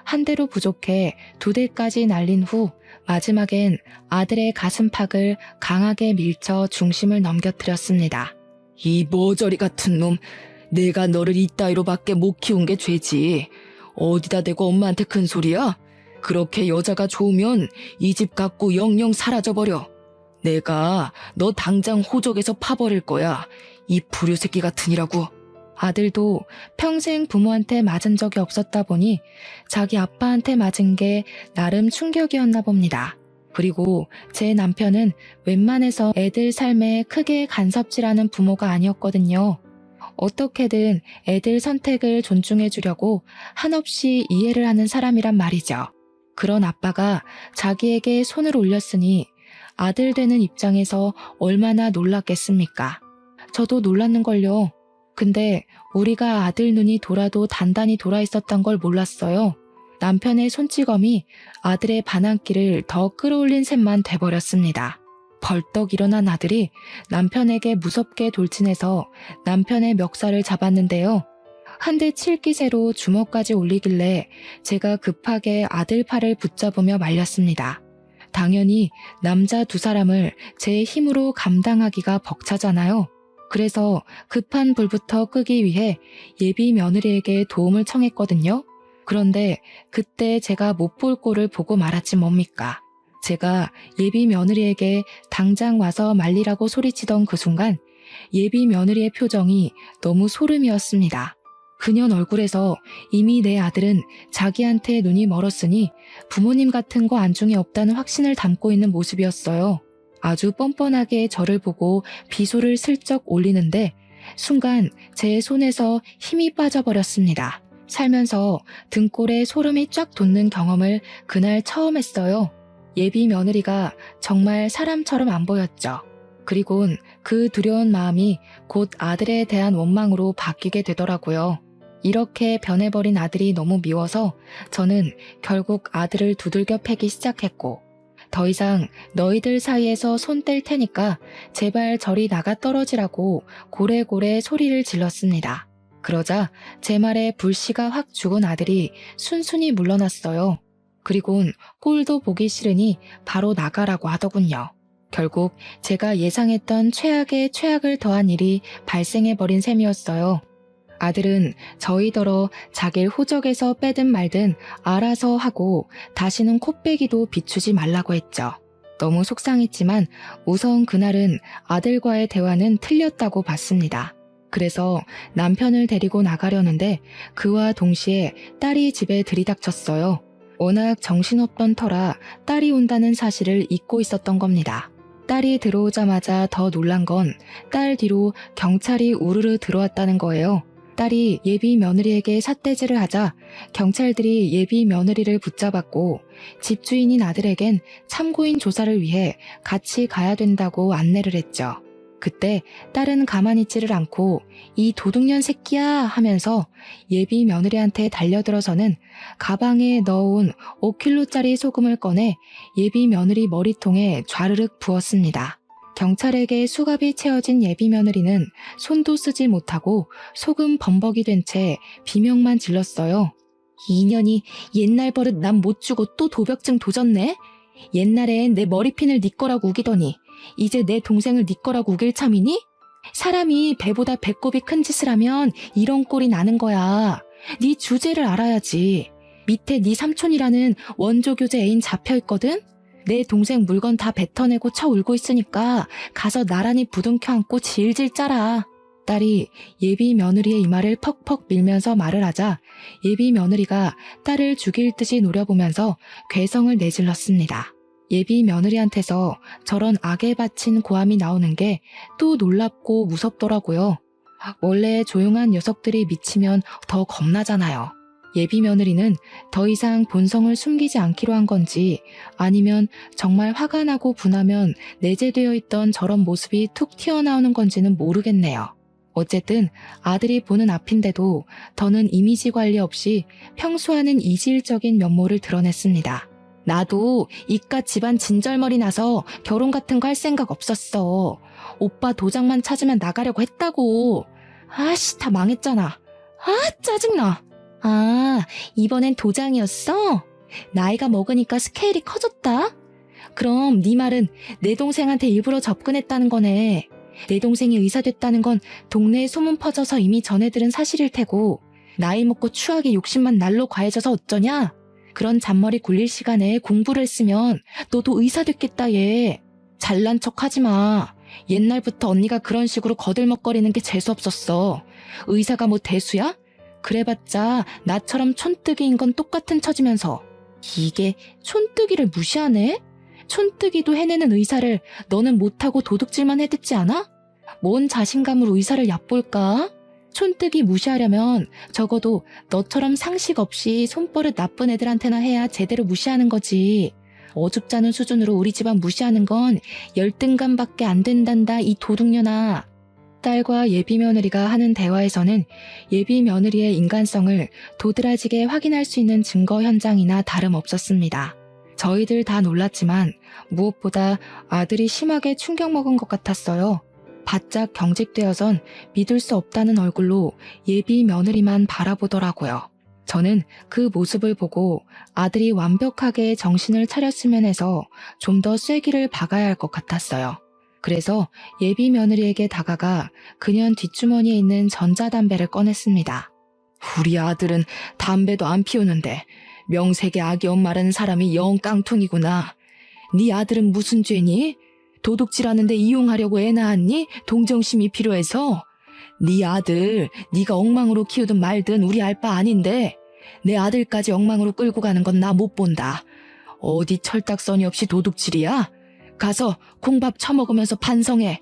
한 대로 부족해 두 대까지 날린 후 마지막엔 아들의 가슴팍을 강하게 밀쳐 중심을 넘겨뜨렸습니다. 이 모저리 같은 놈, 내가 너를 이따위로밖에 못 키운 게 죄지. 어디다 대고 엄마한테 큰 소리야? 그렇게 여자가 좋으면 이 집 갖고 영영 사라져버려. 내가 너 당장 호적에서 파버릴 거야. 이 불효새끼 같으니라고. 아들도 평생 부모한테 맞은 적이 없었다 보니 자기 아빠한테 맞은 게 나름 충격이었나 봅니다. 그리고 제 남편은 웬만해서 애들 삶에 크게 간섭질하는 부모가 아니었거든요. 어떻게든 애들 선택을 존중해 주려고 한없이 이해를 하는 사람이란 말이죠. 그런 아빠가 자기에게 손을 올렸으니 아들 되는 입장에서 얼마나 놀랐겠습니까? 저도 놀랐는걸요. 근데 우리가 아들 눈이 돌아도 단단히 돌아 있었던 걸 몰랐어요. 남편의 손찌검이 아들의 반항기를 더 끌어올린 셈만 돼버렸습니다. 벌떡 일어난 아들이 남편에게 무섭게 돌진해서 남편의 멱살을 잡았는데요. 한 대 칠 기세로 주먹까지 올리길래 제가 급하게 아들 팔을 붙잡으며 말렸습니다. 당연히 남자 두 사람을 제 힘으로 감당하기가 벅차잖아요. 그래서 급한 불부터 끄기 위해 예비 며느리에게 도움을 청했거든요. 그런데 그때 제가 못 볼 꼴을 보고 말았지 뭡니까. 제가 예비 며느리에게 당장 와서 말리라고 소리치던 그 순간 예비 며느리의 표정이 너무 소름이었습니다. 그년 얼굴에서 이미 내 아들은 자기한테 눈이 멀었으니 부모님 같은 거 안중에 없다는 확신을 담고 있는 모습이었어요. 아주 뻔뻔하게 저를 보고 비소를 슬쩍 올리는데 순간 제 손에서 힘이 빠져버렸습니다. 살면서 등골에 소름이 쫙 돋는 경험을 그날 처음 했어요. 예비 며느리가 정말 사람처럼 안 보였죠. 그리곤 그 두려운 마음이 곧 아들에 대한 원망으로 바뀌게 되더라고요. 이렇게 변해버린 아들이 너무 미워서 저는 결국 아들을 두들겨 패기 시작했고 더 이상 너희들 사이에서 손 뗄 테니까 제발 저리 나가 떨어지라고 고래고래 소리를 질렀습니다. 그러자 제 말에 불씨가 확 죽은 아들이 순순히 물러났어요. 그리곤 꼴도 보기 싫으니 바로 나가라고 하더군요. 결국 제가 예상했던 최악의 최악을 더한 일이 발생해버린 셈이었어요. 아들은 저희더러 자길 호적에서 빼든 말든 알아서 하고 다시는 코빼기도 비추지 말라고 했죠. 너무 속상했지만 우선 그날은 아들과의 대화는 틀렸다고 봤습니다. 그래서 남편을 데리고 나가려는데 그와 동시에 딸이 집에 들이닥쳤어요. 워낙 정신없던 터라 딸이 온다는 사실을 잊고 있었던 겁니다. 딸이 들어오자마자 더 놀란 건 딸 뒤로 경찰이 우르르 들어왔다는 거예요. 딸이 예비 며느리에게 삿대질을 하자 경찰들이 예비 며느리를 붙잡았고 집주인인 아들에겐 참고인 조사를 위해 같이 가야 된다고 안내를 했죠. 그때 딸은 가만히 있지를 않고 이 도둑년 새끼야 하면서 예비 며느리한테 달려들어서는 가방에 넣어온 5kg짜리 소금을 꺼내 예비 며느리 머리통에 좌르륵 부었습니다. 경찰에게 수갑이 채워진 예비 며느리는 손도 쓰지 못하고 소금 범벅이 된 채 비명만 질렀어요. 이 년이 옛날 버릇 남 못 주고 또 도벽증 도졌네? 옛날엔 내 머리핀을 네 거라고 우기더니 이제 내 동생을 네 거라고 우길 참이니? 사람이 배보다 배꼽이 큰 짓을 하면 이런 꼴이 나는 거야. 네 주제를 알아야지. 밑에 네 삼촌이라는 원조교제 애인 잡혀있거든? 내 동생 물건 다 뱉어내고 쳐 울고 있으니까 가서 나란히 부둥켜 안고 질질 짜라. 딸이 예비 며느리의 이마를 퍽퍽 밀면서 말을 하자 예비 며느리가 딸을 죽일 듯이 노려보면서 괴성을 내질렀습니다. 예비 며느리한테서 저런 악에 바친 고함이 나오는 게 또 놀랍고 무섭더라고요. 원래 조용한 녀석들이 미치면 더 겁나잖아요. 예비 며느리는 더 이상 본성을 숨기지 않기로 한 건지 아니면 정말 화가 나고 분하면 내재되어 있던 저런 모습이 툭 튀어나오는 건지는 모르겠네요. 어쨌든 아들이 보는 앞인데도 더는 이미지 관리 없이 평소와는 이질적인 면모를 드러냈습니다. 나도 이깟 집안 진절머리 나서 결혼 같은 거 할 생각 없었어. 오빠 도장만 찾으면 나가려고 했다고. 아씨, 다 망했잖아. 아, 짜증나. 아, 이번엔 도장이었어? 나이가 먹으니까 스케일이 커졌다? 그럼 네 말은 내 동생한테 일부러 접근했다는 거네. 내 동생이 의사 됐다는 건 동네에 소문 퍼져서 이미 전해 들은 사실일 테고 나이 먹고 추하게 욕심만 날로 과해져서 어쩌냐? 그런 잔머리 굴릴 시간에 공부를 했으면 너도 의사 됐겠다 얘. 잘난 척 하지 마. 옛날부터 언니가 그런 식으로 거들먹거리는 게 재수없었어. 의사가 뭐 대수야? 그래봤자 나처럼 촌뜨기인 건 똑같은 처지면서 이게 촌뜨기를 무시하네? 촌뜨기도 해내는 의사를 너는 못하고 도둑질만 해댔지 않아? 뭔 자신감으로 의사를 얕볼까? 촌뜨기 무시하려면 적어도 너처럼 상식 없이 손버릇 나쁜 애들한테나 해야 제대로 무시하는 거지. 어줍잖은 수준으로 우리 집안 무시하는 건 열등감밖에 안 된단다 이 도둑년아. 딸과 예비 며느리가 하는 대화에서는 예비 며느리의 인간성을 도드라지게 확인할 수 있는 증거 현장이나 다름없었습니다. 저희들 다 놀랐지만 무엇보다 아들이 심하게 충격 먹은 것 같았어요. 바짝 경직되어선 믿을 수 없다는 얼굴로 예비 며느리만 바라보더라고요. 저는 그 모습을 보고 아들이 완벽하게 정신을 차렸으면 해서 좀 더 쐐기를 박아야 할 것 같았어요. 그래서 예비 며느리에게 다가가 그년 뒷주머니에 있는 전자담배를 꺼냈습니다. 우리 아들은 담배도 안 피우는데 명색의 아기 엄마라는 사람이 영 깡통이구나. 네 아들은 무슨 죄니? 도둑질하는데 이용하려고 애 낳았니? 동정심이 필요해서? 네 아들 네가 엉망으로 키우든 말든 우리 알 바 아닌데 내 아들까지 엉망으로 끌고 가는 건 나 못 본다. 어디 철딱서니 없이 도둑질이야? 가서 콩밥 처먹으면서 반성해.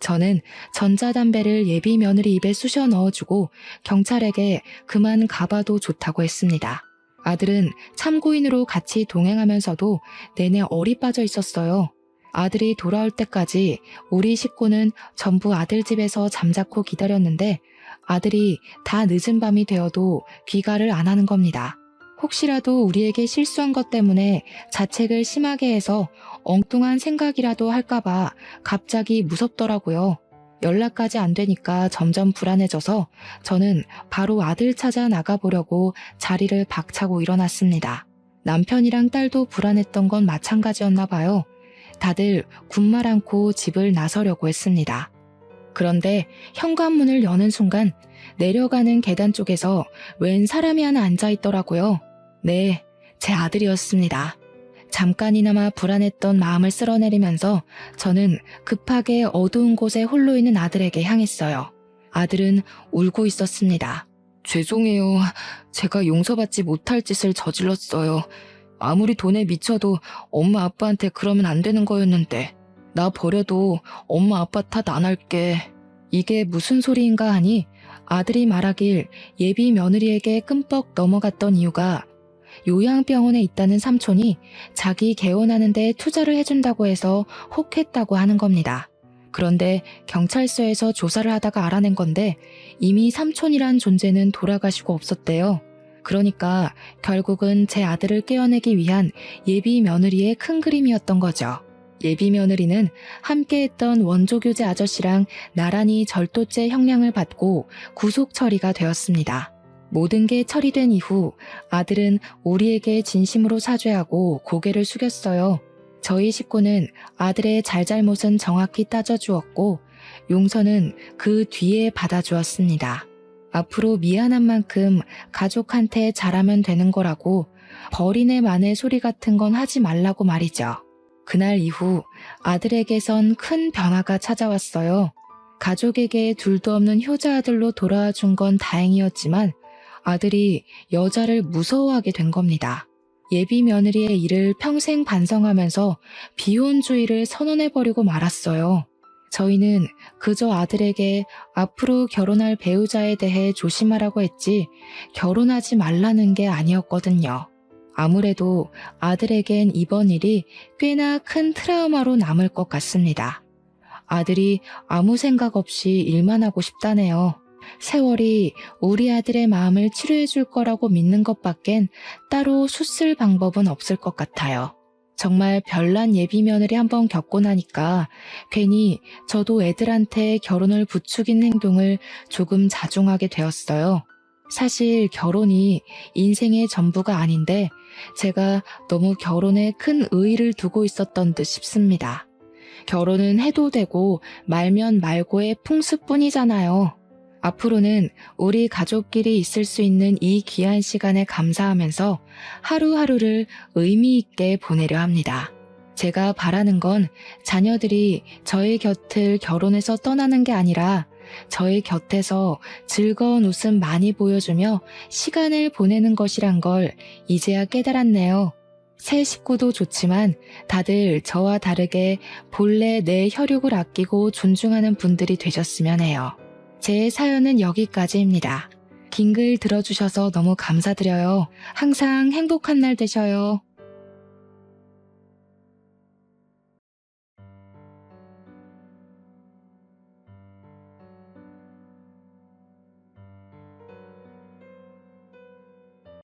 저는 전자담배를 예비 며느리 입에 쑤셔 넣어주고 경찰에게 그만 가봐도 좋다고 했습니다. 아들은 참고인으로 같이 동행하면서도 내내 얼이 빠져 있었어요. 아들이 돌아올 때까지 우리 식구는 전부 아들 집에서 잠자코 기다렸는데 아들이 다 늦은 밤이 되어도 귀가를 안 하는 겁니다. 혹시라도 우리에게 실수한 것 때문에 자책을 심하게 해서 엉뚱한 생각이라도 할까봐 갑자기 무섭더라고요. 연락까지 안 되니까 점점 불안해져서 저는 바로 아들 찾아 나가보려고 자리를 박차고 일어났습니다. 남편이랑 딸도 불안했던 건 마찬가지였나 봐요. 다들 군말 않고 집을 나서려고 했습니다. 그런데 현관문을 여는 순간 내려가는 계단 쪽에서 웬 사람이 하나 앉아있더라고요. 네, 제 아들이었습니다. 잠깐이나마 불안했던 마음을 쓸어내리면서 저는 급하게 어두운 곳에 홀로 있는 아들에게 향했어요. 아들은 울고 있었습니다. 죄송해요. 제가 용서받지 못할 짓을 저질렀어요. 아무리 돈에 미쳐도 엄마 아빠한테 그러면 안 되는 거였는데 나 버려도 엄마 아빠 탓 안 할게. 이게 무슨 소리인가 하니 아들이 말하길 예비 며느리에게 끔뻑 넘어갔던 이유가 요양병원에 있다는 삼촌이 자기 개원하는 데 투자를 해준다고 해서 혹했다고 하는 겁니다. 그런데 경찰서에서 조사를 하다가 알아낸 건데 이미 삼촌이란 존재는 돌아가시고 없었대요. 그러니까 결국은 제 아들을 깨어내기 위한 예비 며느리의 큰 그림이었던 거죠. 예비 며느리는 함께했던 원조교제 아저씨랑 나란히 절도죄 형량을 받고 구속 처리가 되었습니다. 모든 게 처리된 이후 아들은 우리에게 진심으로 사죄하고 고개를 숙였어요. 저희 식구는 아들의 잘잘못은 정확히 따져주었고 용서는 그 뒤에 받아주었습니다. 앞으로 미안한 만큼 가족한테 잘하면 되는 거라고 버리네 마네 소리 같은 건 하지 말라고 말이죠. 그날 이후 아들에게선 큰 변화가 찾아왔어요. 가족에게 둘도 없는 효자 아들로 돌아와 준 건 다행이었지만 아들이 여자를 무서워하게 된 겁니다. 예비 며느리의 일을 평생 반성하면서 비혼주의를 선언해버리고 말았어요. 저희는 그저 아들에게 앞으로 결혼할 배우자에 대해 조심하라고 했지 결혼하지 말라는 게 아니었거든요. 아무래도 아들에겐 이번 일이 꽤나 큰 트라우마로 남을 것 같습니다. 아들이 아무 생각 없이 일만 하고 싶다네요. 세월이 우리 아들의 마음을 치료해 줄 거라고 믿는 것밖엔 따로 수쓸 방법은 없을 것 같아요. 정말 별난 예비 며느리 한번 겪고 나니까 괜히 저도 애들한테 결혼을 부추긴 행동을 조금 자중하게 되었어요. 사실 결혼이 인생의 전부가 아닌데 제가 너무 결혼에 큰 의의를 두고 있었던 듯 싶습니다. 결혼은 해도 되고 말면 말고의 풍습뿐이잖아요. 앞으로는 우리 가족끼리 있을 수 있는 이 귀한 시간에 감사하면서 하루하루를 의미 있게 보내려 합니다. 제가 바라는 건 자녀들이 저의 곁을 결혼해서 떠나는 게 아니라 저의 곁에서 즐거운 웃음 많이 보여주며 시간을 보내는 것이란 걸 이제야 깨달았네요. 새 식구도 좋지만 다들 저와 다르게 본래 내 혈육을 아끼고 존중하는 분들이 되셨으면 해요. 제 사연은 여기까지입니다. 긴 글 들어주셔서 너무 감사드려요. 항상 행복한 날 되셔요.